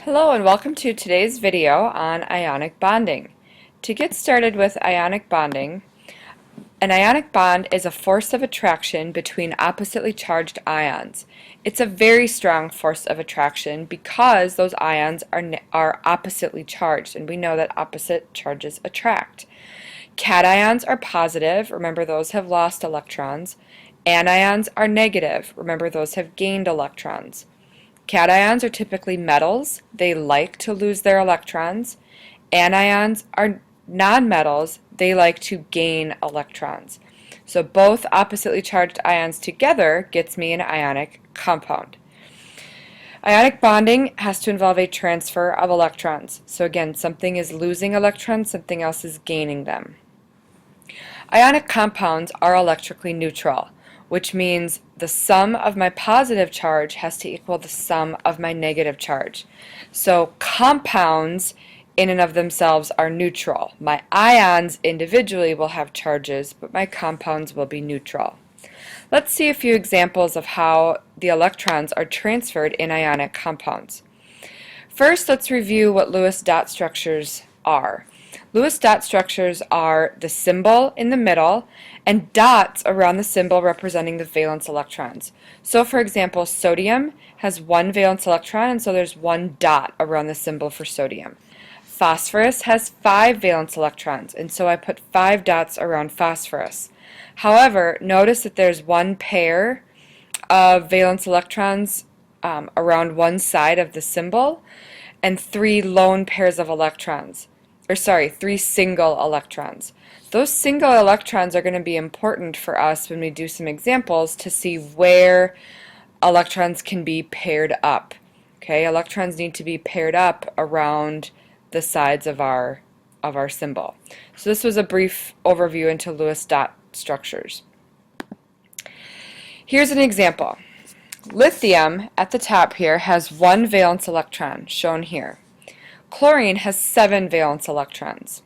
Hello and welcome to today's video on ionic bonding. To get started with ionic bonding, an ionic bond is a force of attraction between oppositely charged ions. It's a very strong force of attraction because those ions are oppositely charged, and we know that opposite charges attract. Cations are positive, remember those have lost electrons. Anions are negative, remember those have gained electrons. Cations are typically metals. They like to lose their electrons. Anions are nonmetals. They like to gain electrons. So both oppositely charged ions together gets me an ionic compound. Ionic bonding has to involve a transfer of electrons. So again, something is losing electrons, something else is gaining them. Ionic compounds are electrically neutral, which means the sum of my positive charge has to equal the sum of my negative charge. So compounds in and of themselves are neutral. My ions individually will have charges, but my compounds will be neutral. Let's see a few examples of how the electrons are transferred in ionic compounds. First, let's review what Lewis dot structures are. Lewis dot structures are the symbol in the middle and dots around the symbol representing the valence electrons. So for example, sodium has one valence electron, and so there's one dot around the symbol for sodium. Phosphorus has 5 valence electrons, and so I put 5 dots around phosphorus. However, notice that there's one pair of valence electrons around one side of the symbol and 3 lone pairs of electrons. 3 single electrons. Those single electrons are going to be important for us when we do some examples to see where electrons can be paired up. Okay, electrons need to be paired up around the sides of our symbol. So this was a brief overview into Lewis dot structures. Here's an example. Lithium at the top here has 1 valence electron, shown here. Chlorine has 7 valence electrons.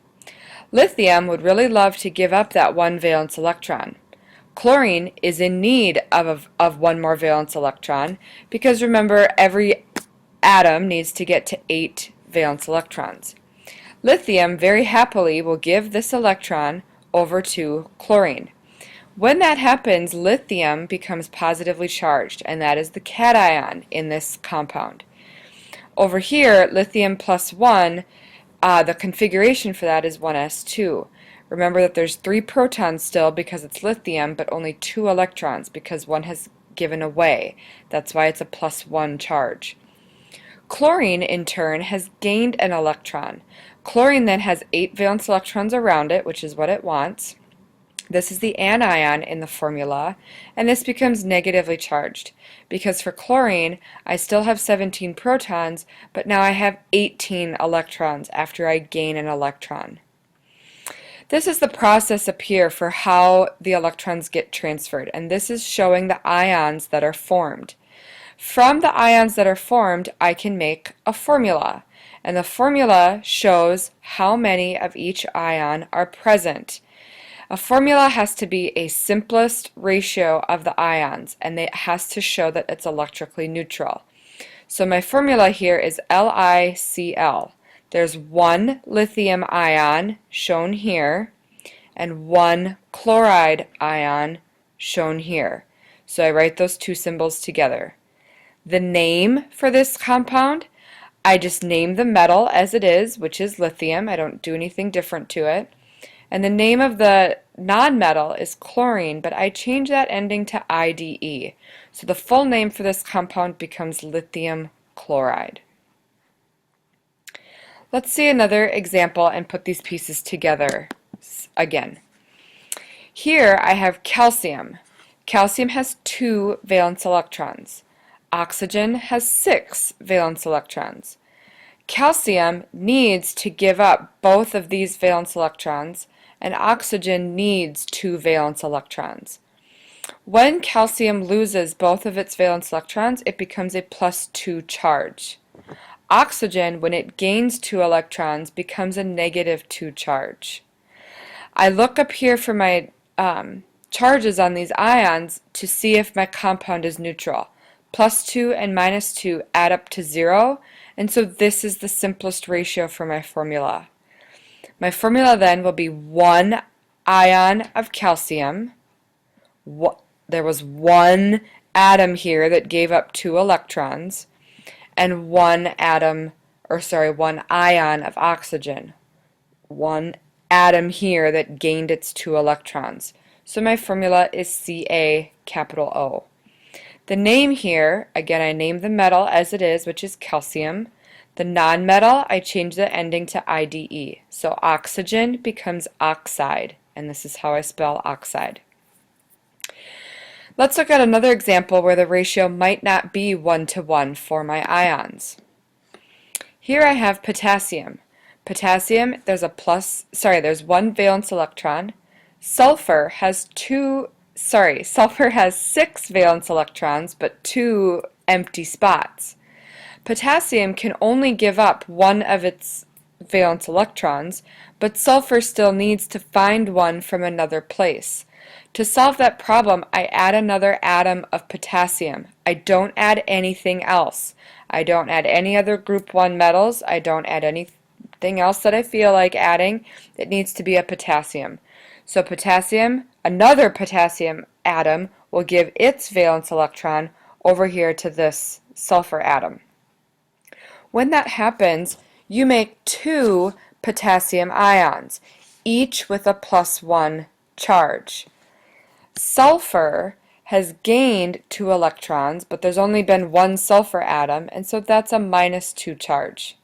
Lithium would really love to give up that 1 valence electron. Chlorine is in need of one more valence electron because remember, every atom needs to get to 8 valence electrons. Lithium very happily will give this electron over to chlorine. When that happens, lithium becomes positively charged, and that is the cation in this compound. Over here, lithium plus 1, the configuration for that is 1s2. Remember that there's 3 protons still because it's lithium, but only 2 electrons because 1 has given away. That's why it's a plus 1 charge. Chlorine, in turn, has gained an electron. Chlorine then has 8 valence electrons around it, which is what it wants. This is the anion in the formula, and this becomes negatively charged because for chlorine I still have 17 protons, but now I have 18 electrons after I gain an electron. This is the process up here for how the electrons get transferred, and this is showing the ions that are formed. From the ions that are formed, I can make a formula, and the formula shows how many of each ion are present. A formula has to be a simplest ratio of the ions, and it has to show that it's electrically neutral. So my formula here is LiCl. There's 1 lithium ion, shown here, and 1 chloride ion, shown here. So I write those 2 symbols together. The name for this compound, I just name the metal as it is, which is lithium. I don't do anything different to it. And the name of the nonmetal is chlorine, but I change that ending to IDE. So the full name for this compound becomes lithium chloride. Let's see another example and put these pieces together again. Here I have calcium. Calcium has 2 valence electrons. Oxygen has 6 valence electrons. Calcium needs to give up both of these valence electrons, and oxygen needs 2 valence electrons. When calcium loses both of its valence electrons, it becomes a plus 2 charge. Oxygen, when it gains 2 electrons, becomes a negative 2 charge. I look up here for my charges on these ions to see if my compound is neutral. Plus 2 and minus 2 add up to 0, And so this is the simplest ratio for my formula. My formula then will be 1 ion of calcium. There was one atom here that gave up 2 electrons, and one ion of oxygen. One atom here that gained its 2 electrons. So my formula is CaO. The name here, again, I name the metal as it is, which is calcium. The nonmetal, I change the ending to IDE. So oxygen becomes oxide, and this is how I spell oxide. Let's look at another example where the ratio might not be 1-to-1 for my ions. Here I have potassium. Potassium, there's one valence electron. Sulfur has 6 valence electrons, but 2 empty spots. Potassium can only give up one of its valence electrons, but sulfur still needs to find one from another place. To solve that problem, I add another atom of potassium. I don't add anything else. I don't add any other group 1 metals. I don't add anything else that I feel like adding. It needs to be a potassium. So potassium, another potassium atom, will give its valence electron over here to this sulfur atom. When that happens, you make 2 potassium ions, each with a +1 charge. Sulfur has gained 2 electrons, but there's only been one sulfur atom, and so that's a -2 charge.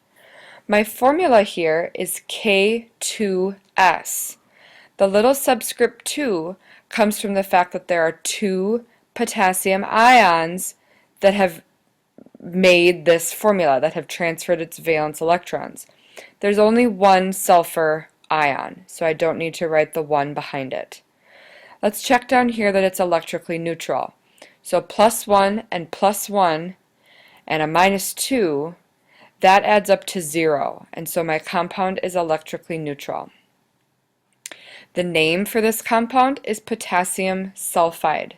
My formula here is K2S. The little subscript 2 comes from the fact that there are 2 potassium ions that have made this formula, that have transferred its valence electrons. There's only one sulfur ion, so I don't need to write the 1 behind it. Let's check down here that it's electrically neutral. So +1 and +1 and a -2, that adds up to 0, and so my compound is electrically neutral. The name for this compound is potassium sulfide.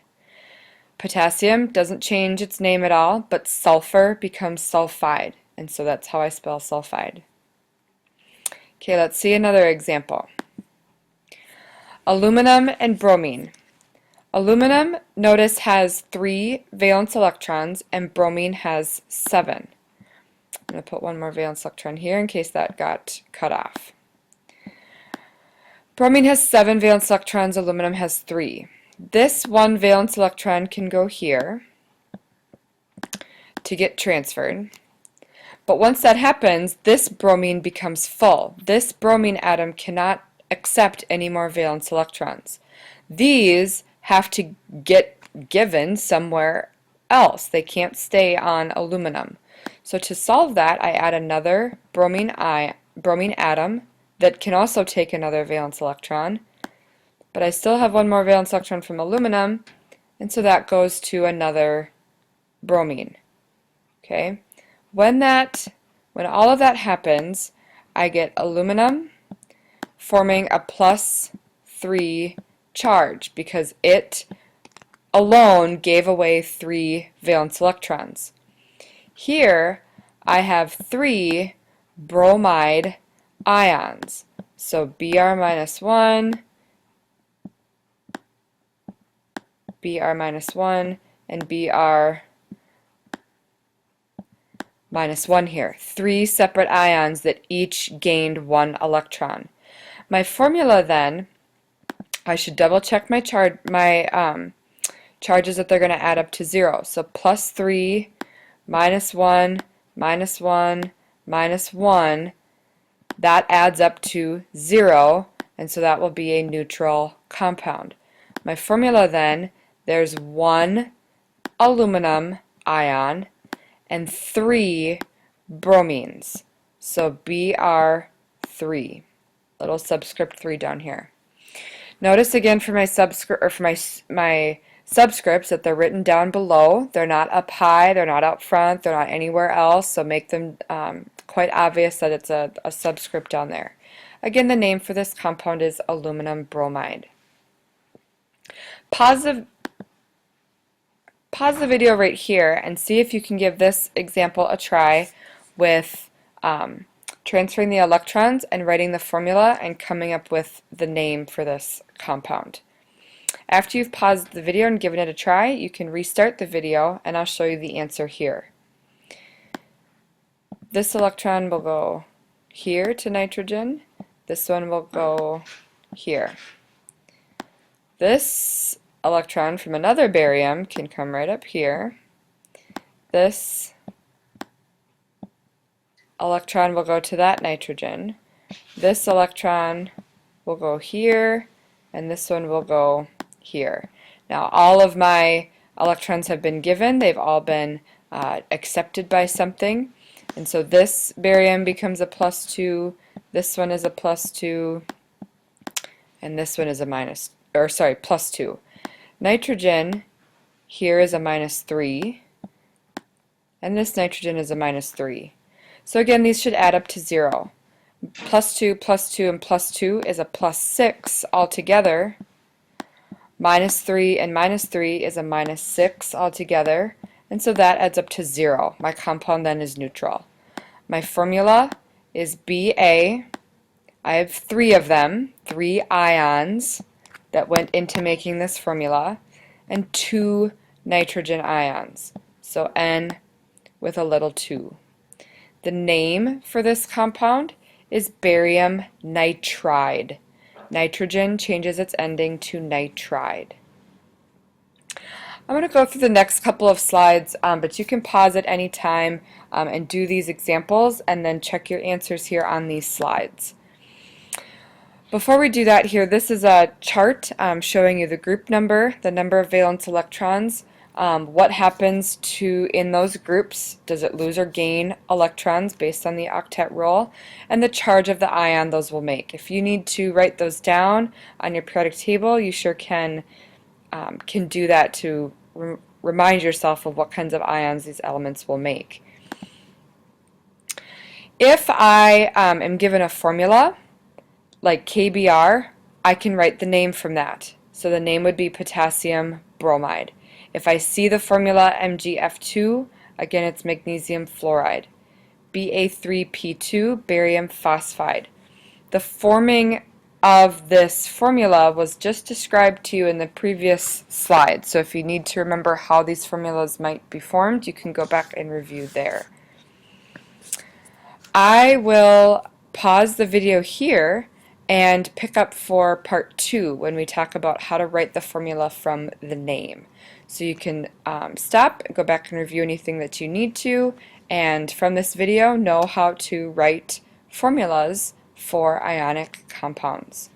Potassium doesn't change its name at all, but sulfur becomes sulfide, and so that's how I spell sulfide. Okay, let's see another example. Aluminum and bromine. Aluminum, notice, has 3 valence electrons, and bromine has 7. I'm going to put one more valence electron here in case that got cut off. Bromine has 7 valence electrons, aluminum has 3. This 1 valence electron can go here to get transferred. But once that happens, this bromine becomes full. This bromine atom cannot accept any more valence electrons. These have to get given somewhere else. They can't stay on aluminum. So to solve that, I add another bromine atom that can also take another valence electron, but I still have one more valence electron from aluminum, and so that goes to another bromine. Okay? When all of that happens, I get aluminum forming a +3 charge because it alone gave away 3 valence electrons. Here I have 3 bromide ions. So Br-1, Br-1, and Br-1 here. 3 separate ions that each gained 1 electron. My formula then, I should double check my charges that they're going to add up to 0. So +3, -1, -1, -1, that adds up to 0, and so that will be a neutral compound. My formula then, there's 1 aluminum ion and 3 bromines. So Br3, little subscript 3 down here. Notice again for my subscripts that they're written down below. They're not up high, they're not up front, they're not anywhere else, so make them quite obvious that it's a subscript down there. Again, the name for this compound is aluminum bromide. Pause the video right here and see if you can give this example a try with transferring the electrons and writing the formula and coming up with the name for this compound. After you've paused the video and given it a try, you can restart the video and I'll show you the answer here. This electron will go here to nitrogen. This one will go here. This electron from another barium can come right up here. This electron will go to that nitrogen. This electron will go here, and this one will go here. Now all of my electrons have been given. They've all been accepted by something. And so this barium becomes a +2, this one is a +2, and this one is a +2. Nitrogen here is a -3, and this nitrogen is a -3. So again, these should add up to 0. +2, +2, and +2 is a +6 altogether. -3 and -3 is a -6 altogether. And so that adds up to 0. My compound then is neutral. My formula is Ba. I have 3 of them, 3 ions that went into making this formula, and 2 nitrogen ions. So N with a little 2. The name for this compound is barium nitride. Nitrogen changes its ending to nitride. I'm going to go through the next couple of slides, but you can pause at any time and do these examples and then check your answers here on these slides. Before we do that here, this is a chart showing you the group number, the number of valence electrons, what happens in those groups, does it lose or gain electrons based on the octet rule, and the charge of the ion those will make. If you need to write those down on your periodic table, you sure can do that to remind yourself of what kinds of ions these elements will make. If I am given a formula like KBr, I can write the name from that. So the name would be potassium bromide. If I see the formula MgF2, again it's magnesium fluoride. Ba3P2, barium phosphide. The forming of this formula was just described to you in the previous slide. So if you need to remember how these formulas might be formed, you can go back and review there. I will pause the video here and pick up for part 2 when we talk about how to write the formula from the name. So you can stop and go back and review anything that you need to, and from this video know how to write formulas for ionic compounds.